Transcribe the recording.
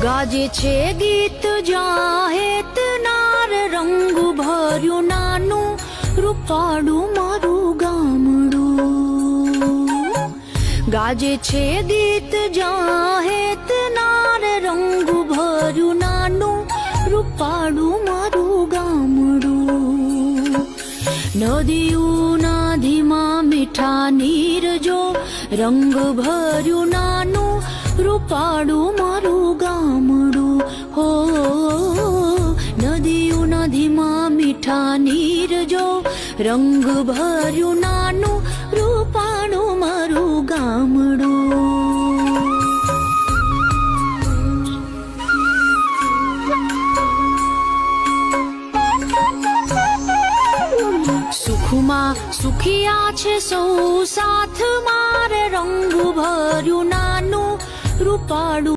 ગાજે છે ગીત જાહેત નાર રંગ ભર્યું નાનું રૂપાળું મારું ગામડું. ગાજે છે ગીત જાહેત નાર રંગ ભર્યું નાનું રૂપાળું મારું ગામડું. નદીઓના ધીમા મીઠા નીર જો રંગ ભર્યું નાનું રૂપાળું મારું ગામડું. હો નદીઓના ધીમા મીઠા નીર જો રંગ ભર્યું નાનું રૂપાળું મારું ગામડું. સુખમાં સુખિયા છે સૌ સાથ મારે રંગ ભર્યું નાનું રૂપાળું